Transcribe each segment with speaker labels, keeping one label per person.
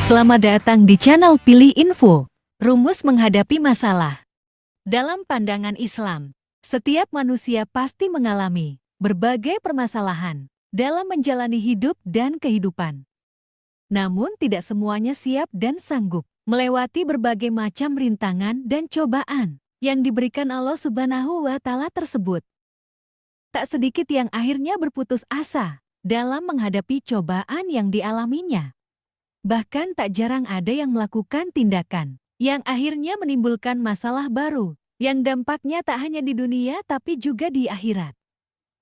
Speaker 1: Selamat datang di channel Pilih Info. Rumus menghadapi masalah. Dalam pandangan Islam, setiap manusia pasti mengalami berbagai permasalahan dalam menjalani hidup dan kehidupan. Namun tidak semuanya siap dan sanggup melewati berbagai macam rintangan dan cobaan yang diberikan Allah Subhanahu wa Ta'ala tersebut. Tak sedikit yang akhirnya berputus asa dalam menghadapi cobaan yang dialaminya. Bahkan tak jarang ada yang melakukan tindakan yang akhirnya menimbulkan masalah baru, yang dampaknya tak hanya di dunia tapi juga di akhirat.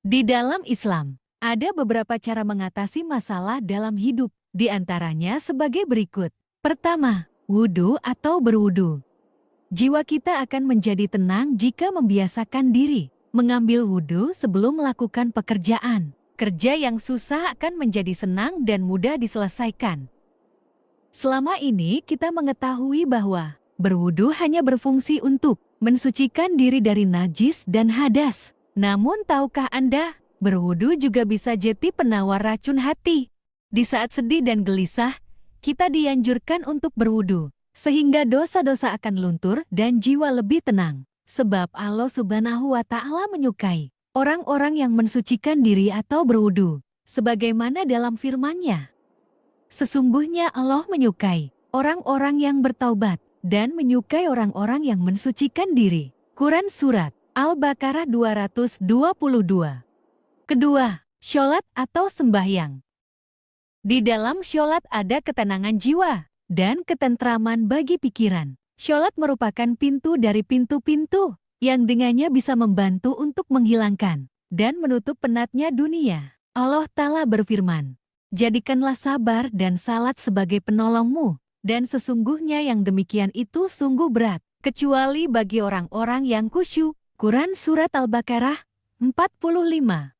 Speaker 1: Di dalam Islam, ada beberapa cara mengatasi masalah dalam hidup, di antaranya sebagai berikut. Pertama, wudhu atau berwudhu. Jiwa kita akan menjadi tenang jika membiasakan diri mengambil wudhu sebelum melakukan pekerjaan. Kerja yang susah akan menjadi senang dan mudah diselesaikan. Selama ini kita mengetahui bahwa berwudu hanya berfungsi untuk mensucikan diri dari najis dan hadas. Namun tahukah Anda, berwudu juga bisa jadi penawar racun hati. Di saat sedih dan gelisah, kita dianjurkan untuk berwudu, sehingga dosa-dosa akan luntur dan jiwa lebih tenang. Sebab Allah Subhanahu wa Ta'ala menyukai orang-orang yang mensucikan diri atau berwudu, sebagaimana dalam firman-Nya. Sesungguhnya Allah menyukai orang-orang yang bertaubat dan menyukai orang-orang yang mensucikan diri. Quran Surat Al-Baqarah 222. Kedua, syolat atau sembahyang. Di dalam syolat ada ketenangan jiwa dan ketentraman bagi pikiran. Syolat merupakan pintu dari pintu-pintu yang dengannya bisa membantu untuk menghilangkan dan menutup penatnya dunia. Allah Ta'ala berfirman, "Jadikanlah sabar dan salat sebagai penolongmu, dan sesungguhnya yang demikian itu sungguh berat, kecuali bagi orang-orang yang khusyuk." Quran Surat Al-Baqarah 45.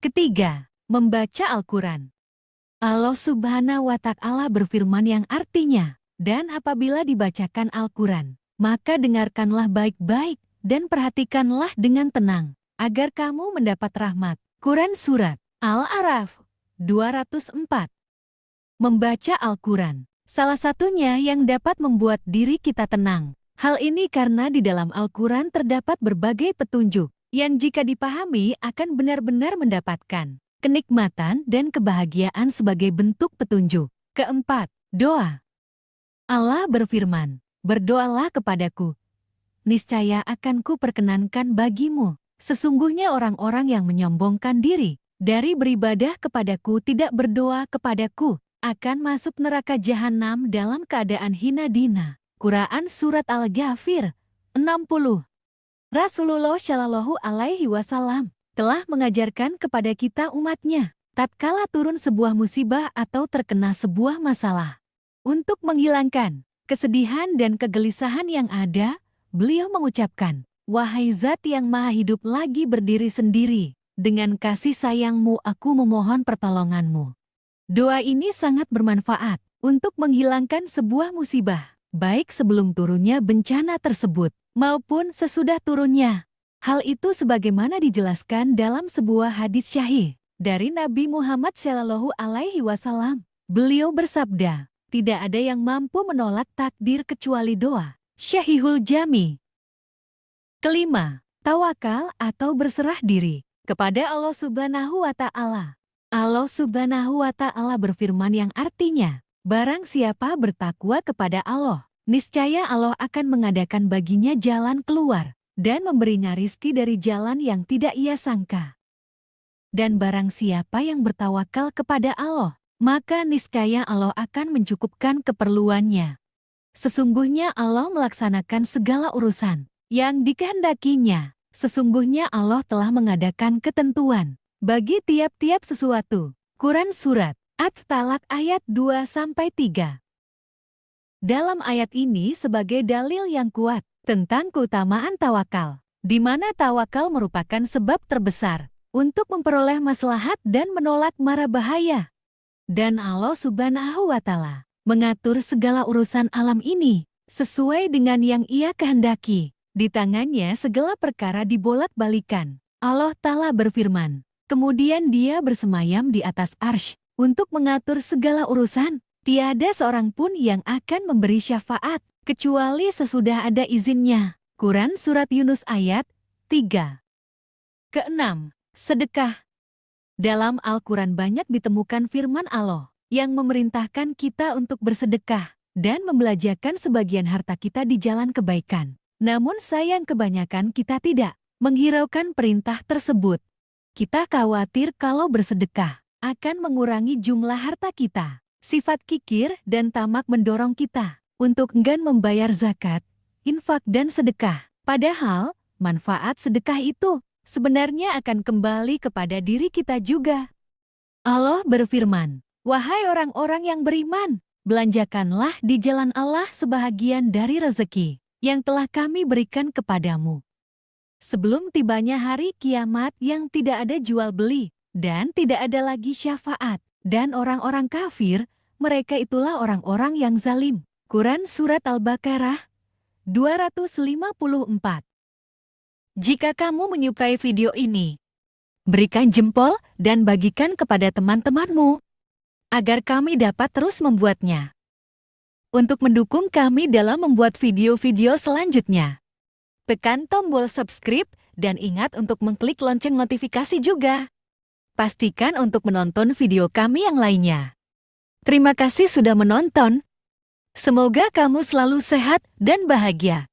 Speaker 1: Ketiga, membaca Al-Quran. Allah Subhanahu wa Ta'ala berfirman yang artinya, "Dan apabila dibacakan Al-Quran, maka dengarkanlah baik-baik dan perhatikanlah dengan tenang, agar kamu mendapat rahmat." Quran Surat Al-A'raf 204. Membaca Al-Quran, salah satunya yang dapat membuat diri kita tenang. Hal ini karena di dalam Al-Quran terdapat berbagai petunjuk, yang jika dipahami akan benar-benar mendapatkan kenikmatan dan kebahagiaan sebagai bentuk petunjuk. Keempat, doa. Allah berfirman, "Berdoalah kepadaku, niscaya akan kuperkenankan bagimu. Sesungguhnya orang-orang yang menyombongkan diri dari beribadah kepadaku tidak berdoa kepadaku, akan masuk neraka jahanam dalam keadaan hina dina." Quran Surat Al-Ghafir 60. Rasulullah Shallallahu Alaihi Wasallam telah mengajarkan kepada kita umatnya, tatkala turun sebuah musibah atau terkena sebuah masalah, untuk menghilangkan kesedihan dan kegelisahan yang ada, beliau mengucapkan, "Wahai Zat yang Maha Hidup lagi berdiri sendiri, dengan kasih sayangmu aku memohon pertolonganmu." Doa ini sangat bermanfaat untuk menghilangkan sebuah musibah, baik sebelum turunnya bencana tersebut, maupun sesudah turunnya. Hal itu sebagaimana dijelaskan dalam sebuah hadis syahih dari Nabi Muhammad Shallallahu Alaihi Wasallam. Beliau bersabda, "Tidak ada yang mampu menolak takdir kecuali doa." Syahihul Jami. Kelima, tawakal atau berserah diri kepada Allah Subhanahu wa Ta'ala. Allah Subhanahu wa Ta'ala berfirman yang artinya, "Barang siapa bertakwa kepada Allah, niscaya Allah akan mengadakan baginya jalan keluar dan memberinya rizki dari jalan yang tidak ia sangka. Dan barang siapa yang bertawakal kepada Allah, maka niscaya Allah akan mencukupkan keperluannya. Sesungguhnya Allah melaksanakan segala urusan yang dikehendakinya. Sesungguhnya Allah telah mengadakan ketentuan bagi tiap-tiap sesuatu." Quran Surat At-Talaq ayat 2-3. Dalam ayat ini sebagai dalil yang kuat tentang keutamaan tawakal, di mana tawakal merupakan sebab terbesar untuk memperoleh maslahat dan menolak mara bahaya. Dan Allah Subhanahu wa Ta'ala mengatur segala urusan alam ini sesuai dengan yang Ia kehendaki. Di tangannya segala perkara dibolak-balikan. Allah Ta'ala berfirman, "Kemudian Dia bersemayam di atas arsy untuk mengatur segala urusan. Tiada seorang pun yang akan memberi syafaat, kecuali sesudah ada izinnya. Quran Surat Yunus ayat 3. Keenam, sedekah. Dalam Al-Quran banyak ditemukan firman Allah yang memerintahkan kita untuk bersedekah dan membelanjakan sebagian harta kita di jalan kebaikan. Namun sayang kebanyakan kita tidak menghiraukan perintah tersebut. Kita khawatir kalau bersedekah akan mengurangi jumlah harta kita. Sifat kikir dan tamak mendorong kita untuk enggan membayar zakat, infak dan sedekah. Padahal, manfaat sedekah itu sebenarnya akan kembali kepada diri kita juga. Allah berfirman, "Wahai orang-orang yang beriman, belanjakanlah di jalan Allah sebahagian dari rezeki yang telah kami berikan kepadamu. Sebelum tibanya hari kiamat yang tidak ada jual beli dan tidak ada lagi syafaat, dan orang-orang kafir, mereka itulah orang-orang yang zalim." Quran Surat Al-Baqarah 254. Jika kamu menyukai video ini, berikan jempol dan bagikan kepada teman-temanmu, agar kami dapat terus membuatnya. Untuk mendukung kami dalam membuat video-video selanjutnya, tekan tombol subscribe dan ingat untuk mengklik lonceng notifikasi juga. Pastikan untuk menonton video kami yang lainnya. Terima kasih sudah menonton. Semoga kamu selalu sehat dan bahagia.